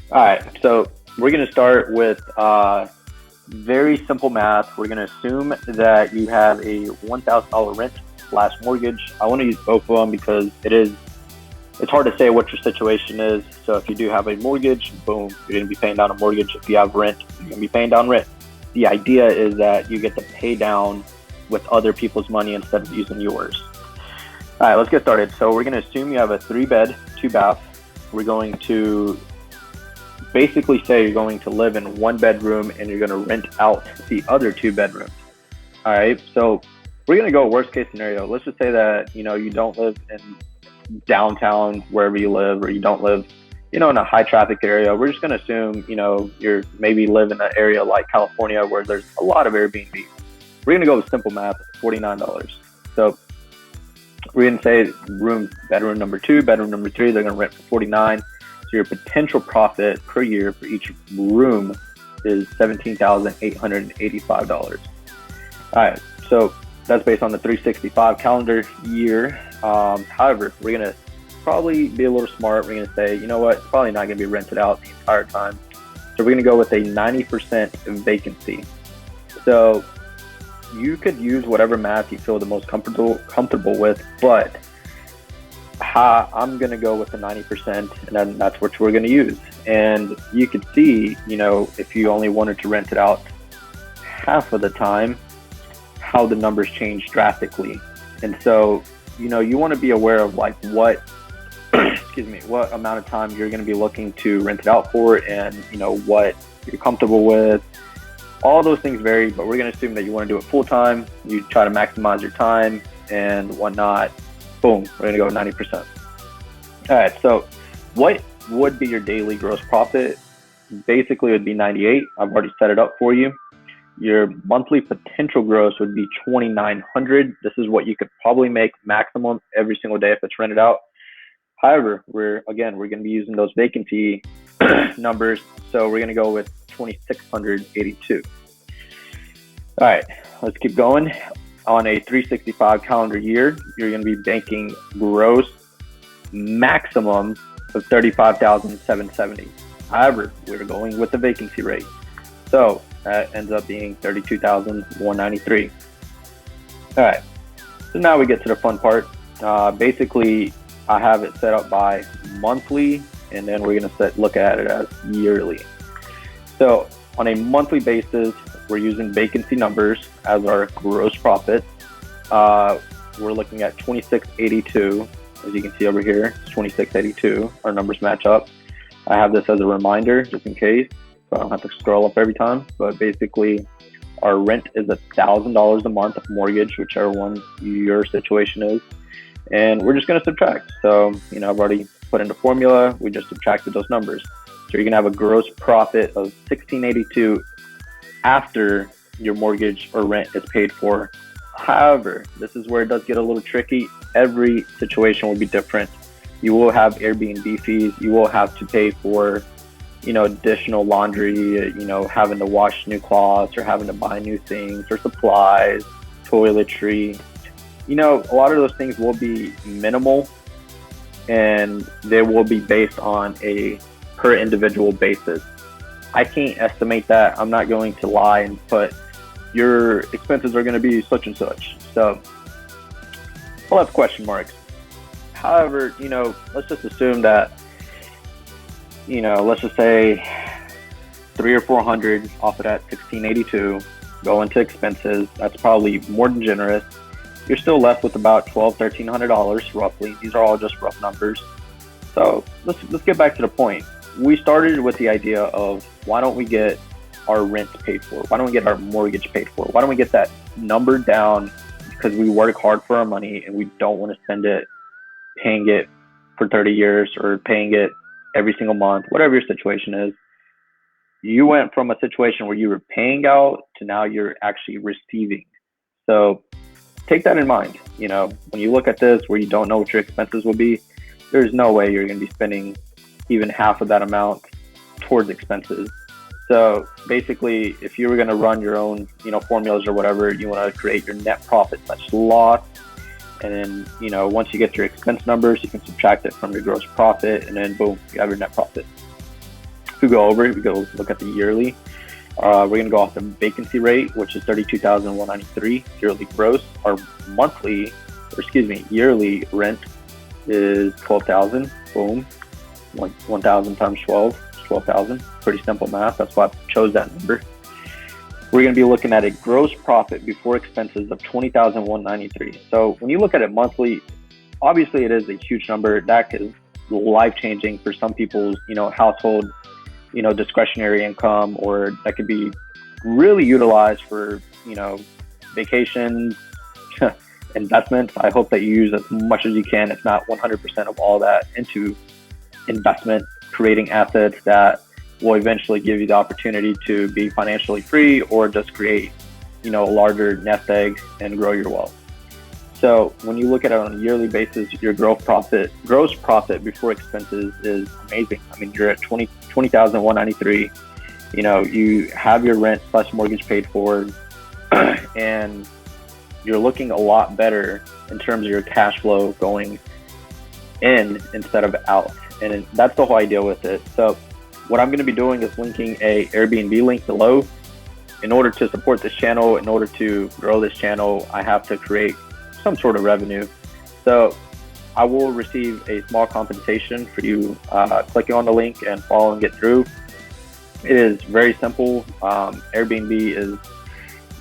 All right, so we're going to start with very simple math. We're going to assume that you have a $1,000 rent slash mortgage. I want to use both of them because it's hard to say what your situation is. So if you do have a mortgage, boom, you're going to be paying down a mortgage. If you have rent, you're going to be paying down rent. The idea is that you get to pay down with other people's money instead of using yours. All right, let's get started. So we're going to assume you have a 3-bed, 2-bath. We're going to basically say you're going to live in 1 bedroom and you're going to rent out the other 2 bedrooms. All right, so we're going to go worst case scenario. Let's just say that you don't live in downtown wherever you live, or you don't live in a high traffic area. We're just going to assume you're maybe live in an area like California where there's a lot of Airbnb. We're going to go with simple math, $49. So we're going to say bedroom number 2, bedroom number 3, they're going to rent for 49. So your potential profit per year for each room is $17,885. All right, so that's based on the 365 calendar year. However, we're going to probably be a little smart. We're going to say, you know what, it's probably not going to be rented out the entire time. So we're going to go with a 90% vacancy. So you could use whatever math you feel the most comfortable with, but I'm going to go with the 90%, and then that's what we're going to use. And you could see, if you only wanted to rent it out half of the time, how the numbers change drastically. And so, you want to be aware of like what, what amount of time you're going to be looking to rent it out for, and, what you're comfortable with. All those things vary, but we're going to assume that you want to do it full time. You try to maximize your time and whatnot. Boom, we're going to go 90%. All right, so what would be your daily gross profit? Basically, it would be 98. I've already set it up for you. Your monthly potential gross would be 2,900. This is what you could probably make maximum every single day if it's rented out. However, we're going to be using those vacancy numbers, so we're going to go with 2,682. All right, let's keep going. On a 365 calendar year, you're going to be banking gross maximum of 35,770. However, we're going with the vacancy rate, so that ends up being 32,193. All right, so now we get to the fun part. Basically, I have it set up by monthly, and then we're going to look at it as yearly. So on a monthly basis, we're using vacancy numbers as our gross profit. We're looking at 2682. As you can see over here, it's 2682. Our numbers match up. I have this as a reminder just in case, so I don't have to scroll up every time. But basically, our rent is $1,000 a month, mortgage, whichever one your situation is. And we're just going to subtract. So, I've already put in the formula. We just subtracted those numbers. So you're going to have a gross profit of $1,682 after your mortgage or rent is paid for. However, this is where it does get a little tricky. Every situation will be different. You will have Airbnb fees. You will have to pay for, additional laundry, having to wash new clothes or having to buy new things or supplies, toiletry. A lot of those things will be minimal, and they will be based on a per individual basis. I can't estimate that. I'm not going to lie and put your expenses are going to be such and such. So we'll have question marks. However, let's just assume that, let's just say 300 or 400 off of that 1682 go into expenses. That's probably more than generous. You're still left with about $1,200-$1,300 roughly. These are all just rough numbers. So let's get back to the point. We started with the idea of, why don't we get our rent paid for? Why don't we get our mortgage paid for? Why don't we get that number down? Because we work hard for our money and we don't want to spend it paying it for 30 years or paying it every single month, whatever your situation is. You went from a situation where you were paying out to now you're actually receiving. So take that in mind. When you look at this where you don't know what your expenses will be, there's no way you're going to be spending even half of that amount towards expenses. So basically, if you were going to run your own, formulas or whatever, you want to create your net profit / loss. And then, once you get your expense numbers, you can subtract it from your gross profit, and then boom, you have your net profit. If we go over, we go look at the yearly. We're going to go off the vacancy rate, which is 32,193 yearly gross. Our yearly rent is 12,000. Boom, 1,000 times 12, 12,000. Pretty simple math. That's why I chose that number. We're going to be looking at a gross profit before expenses of 20,193. So when you look at it monthly, obviously it is a huge number. That is life-changing for some people's, household, discretionary income, or that could be really utilized for, vacations, investments. I hope that you use as much as you can, if not 100% of all that, into investment, creating assets that will eventually give you the opportunity to be financially free, or just create, a larger nest egg and grow your wealth. So when you look at it on a yearly basis, your gross profit before expenses is amazing. I mean, you're at 20,193. You have your rent plus mortgage paid for, and you're looking a lot better in terms of your cash flow going in instead of out. And that's the whole idea with it. So what I'm going to be doing is linking a Airbnb link below. In order to support this channel, in order to grow this channel, I have to create some sort of revenue. So I will receive a small compensation for you clicking on the link and following it through. It is very simple. Airbnb is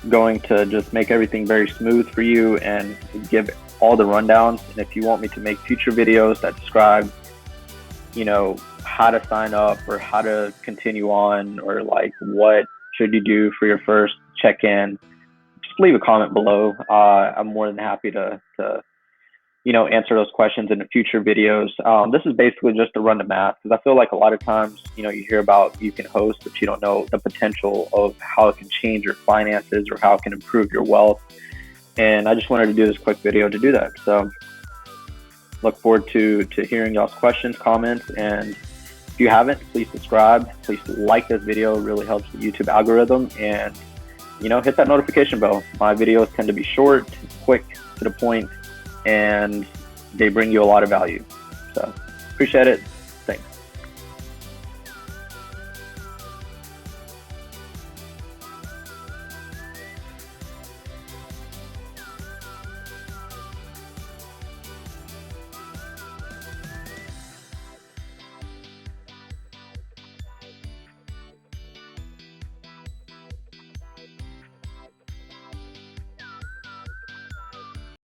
going to just make everything very smooth for you and give all the rundowns. And if you want me to make future videos that describe, how to sign up or how to continue on, or like what should you do for your first check-in, just leave a comment below. I'm more than happy to answer those questions in the future videos. This is basically just to run the math, because I feel like a lot of times, you hear about you can host, but you don't know the potential of how it can change your finances or how it can improve your wealth. And I just wanted to do this quick video to do that. So look forward to hearing y'all's questions, comments, and if you haven't, please subscribe. Please like this video. It really helps the YouTube algorithm. And, hit that notification bell. My videos tend to be short, quick, to the point, and they bring you a lot of value. So appreciate it.